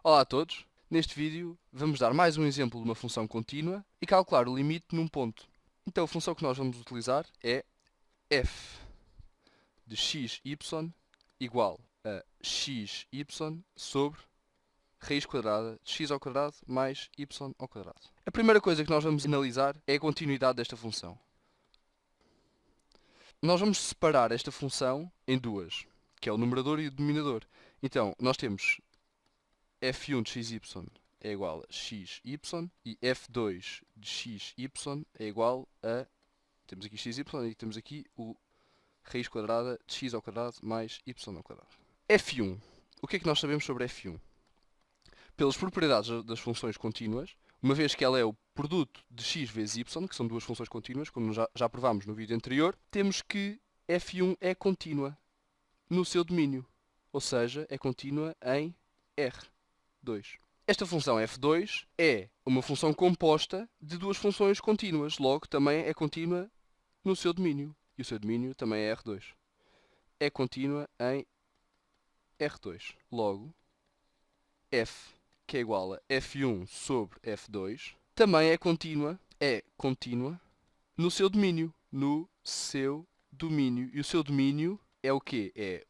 Olá a todos! Neste vídeo vamos dar mais um exemplo de uma função contínua e calcular o limite num ponto. Então a função que nós vamos utilizar é f de xy igual a xy sobre raiz quadrada de x ao quadrado mais y ao quadrado. A primeira coisa que nós vamos analisar é a continuidade desta função. Nós vamos separar esta função em duas, que é o numerador e o denominador. Então nós temos f1 de xy é igual a xy e f2 de xy é igual a... Temos aqui xy e temos aqui o raiz quadrada de x ao quadrado mais y ao quadrado. f1. O que é que nós sabemos sobre f1? Pelas propriedades das funções contínuas, uma vez que ela é o produto de x vezes y, que são duas funções contínuas, como já provámos no vídeo anterior, temos que f1 é contínua no seu domínio, ou seja, é contínua em R2. Esta função f2 é uma função composta de duas funções contínuas, logo também é contínua no seu domínio, e o seu domínio também é R2. É contínua em R2. Logo, f, que é igual a f1 sobre f2, também é contínua no seu domínio. E o seu domínio é o quê?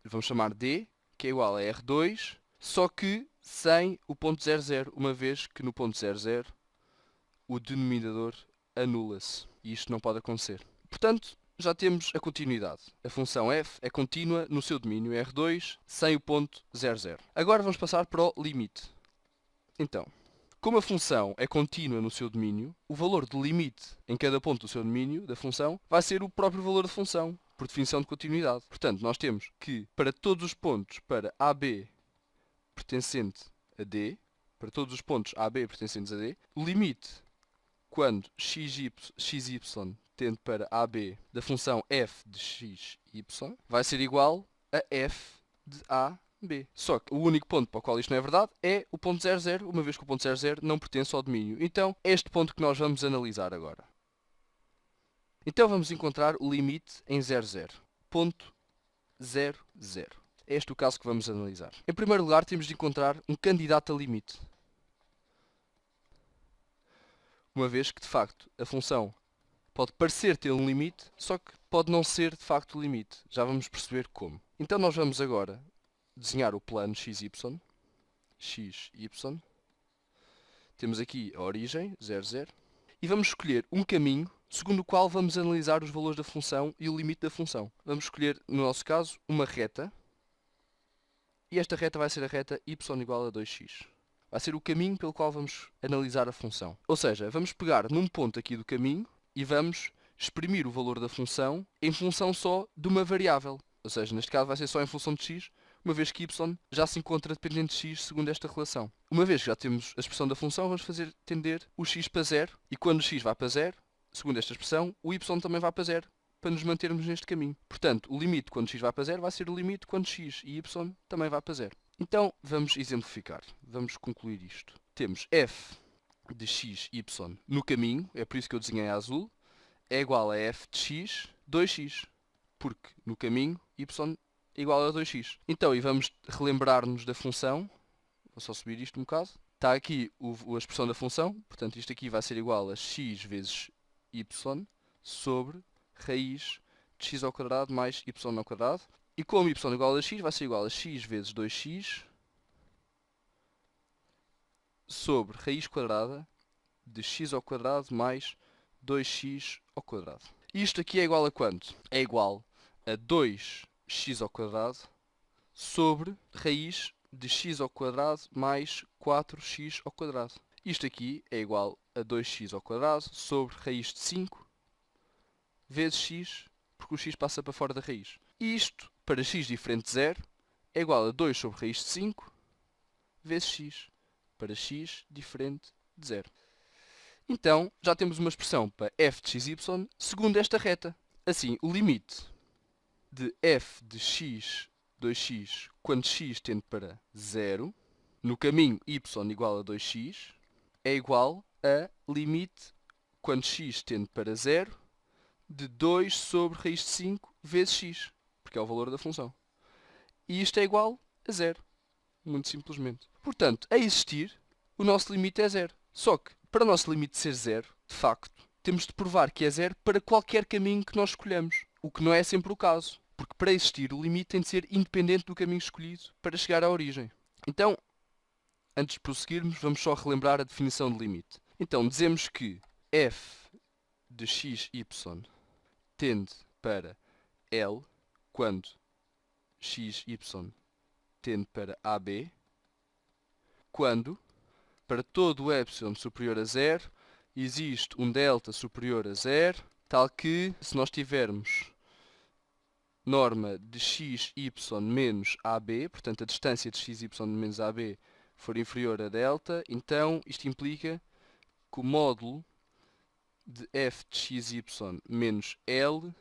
Vamos chamar D, que é igual a R2, só que sem o ponto 00, uma vez que no ponto 00 o denominador anula-se. E isto não pode acontecer. Portanto, já temos a continuidade. A função f é contínua no seu domínio R2, sem o ponto 00. Agora vamos passar para o limite. Então, como a função é contínua no seu domínio, o valor do limite em cada ponto do seu domínio da função vai ser o próprio valor da função, por definição de continuidade. Portanto, nós temos que, para todos os pontos para AB pertencente a D, para todos os pontos AB pertencentes a D, o limite quando xy tende para AB da função f de xy vai ser igual a f de AB. Só que o único ponto para o qual isto não é verdade é o ponto 00, uma vez que o ponto 00 não pertence ao domínio. Então, é este ponto que nós vamos analisar agora. Então, vamos encontrar o limite em 00. Ponto 00. É este o caso que vamos analisar. Em primeiro lugar, temos de encontrar um candidato a limite. Uma vez que, de facto, a função pode parecer ter um limite, só que pode não ser, de facto, o limite. Já vamos perceber como. Então, nós vamos agora desenhar o plano XY. Temos aqui a origem, 00. E vamos escolher um caminho segundo o qual vamos analisar os valores da função e o limite da função. Vamos escolher, no nosso caso, uma reta. E esta reta vai ser a reta y igual a 2x. Vai ser o caminho pelo qual vamos analisar a função. Ou seja, vamos pegar num ponto aqui do caminho e vamos exprimir o valor da função em função só de uma variável. Ou seja, neste caso vai ser só em função de x, uma vez que y já se encontra dependente de x segundo esta relação. Uma vez que já temos a expressão da função, vamos fazer tender o x para 0. E quando o x vai para 0, segundo esta expressão, o y também vai para 0, para nos mantermos neste caminho. Portanto, o limite quando x vai para 0 vai ser o limite quando x e y também vai para 0. Então, vamos exemplificar. Vamos concluir isto. Temos f de x, y no caminho, é por isso que eu desenhei a azul, é igual a f de x, 2x. Porque no caminho, y é igual a 2x. Então, e vamos relembrar-nos da função. Vou só subir isto um bocado. Está aqui a expressão da função. Portanto, isto aqui vai ser igual a x vezes y sobre raiz de x ao quadrado mais y ao quadrado. E como y é igual a x, vai ser igual a x vezes 2x sobre raiz quadrada de x ao quadrado mais 2x ao quadrado. Isto aqui é igual a quanto? É igual a 2x ao quadrado sobre raiz de x ao quadrado mais 4x ao quadrado. Isto aqui é igual a 2x ao quadrado sobre raiz de 5 vezes x, porque o x passa para fora da raiz. E isto, para x diferente de 0, é igual a 2 sobre raiz de 5 vezes x, para x diferente de 0. Então, já temos uma expressão para f de xy segundo esta reta. Assim, o limite de f de x, 2x, quando x tende para 0, no caminho y igual a 2x, é igual a limite, quando x tende para 0, de 2 sobre raiz de 5 vezes x, porque é o valor da função. E isto é igual a 0, muito simplesmente. Portanto, a existir, o nosso limite é zero. Só que, para o nosso limite ser zero, de facto, temos de provar que é zero para qualquer caminho que nós escolhemos. O que não é sempre o caso. Porque para existir, o limite tem de ser independente do caminho escolhido para chegar à origem. Então, antes de prosseguirmos, vamos só relembrar a definição de limite. Então, dizemos que f de xy tende para L quando xy tende para AB, quando, para todo o epsilon superior a zero, existe um delta superior a zero, tal que, se nós tivermos norma de xy menos AB, portanto a distância de xy menos AB for inferior a delta, então isto implica que o módulo de f de xy menos L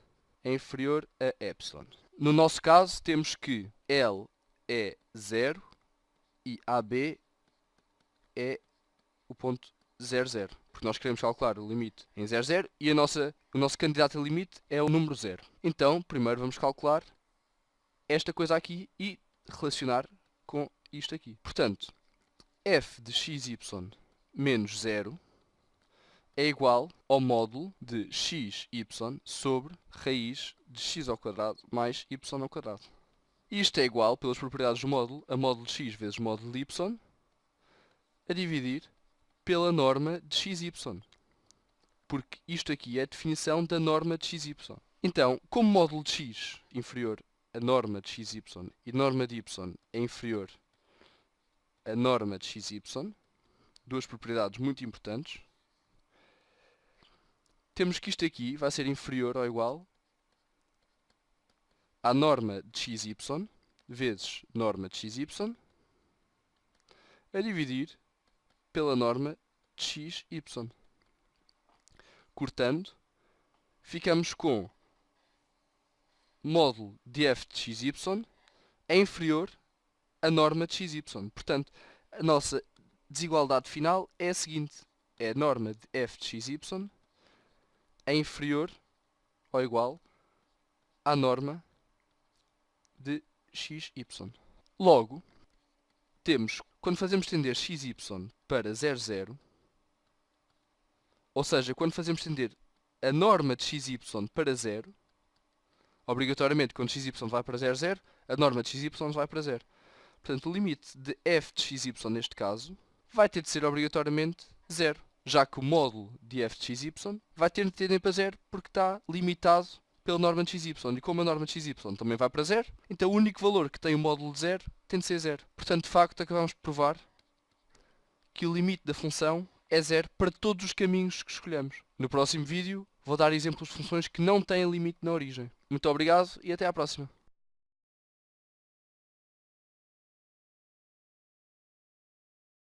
é inferior a epsilon. No nosso caso, temos que L é 0 e AB é o ponto 0, 0. Porque nós queremos calcular o limite em 0, 0 e o nosso candidato a limite é o número 0. Então, primeiro vamos calcular esta coisa aqui e relacionar com isto aqui. Portanto, f de xy menos 0 é igual ao módulo de xy sobre raiz de x ao quadrado mais y ao quadrado. Isto é igual, pelas propriedades do módulo, a módulo de x vezes módulo de y, a dividir pela norma de xy. Porque isto aqui é a definição da norma de xy. Então, como módulo de x inferior a norma de xy e norma de y é inferior a norma de xy, duas propriedades muito importantes, temos que isto aqui vai ser inferior ou igual à norma de xy vezes norma de xy a dividir pela norma de xy. Cortando, ficamos com módulo de f de xy é inferior à norma de xy. Portanto, a nossa desigualdade final é a seguinte. É a norma de f de xy é inferior ou igual à norma de xy. Logo, temos, quando fazemos tender xy para 0, 0, ou seja, quando fazemos tender a norma de xy para 0, obrigatoriamente, quando xy vai para 0, 0, a norma de xy vai para 0. Portanto, o limite de f de xy, neste caso, vai ter de ser obrigatoriamente 0, já que o módulo de f de xy vai ter de tender para 0 porque está limitado pela norma de xy. E como a norma de xy também vai para 0, então o único valor que tem o módulo de 0 tem de ser 0. Portanto, de facto, acabamos de provar que o limite da função é 0 para todos os caminhos que escolhemos. No próximo vídeo, vou dar exemplos de funções que não têm limite na origem. Muito obrigado e até à próxima.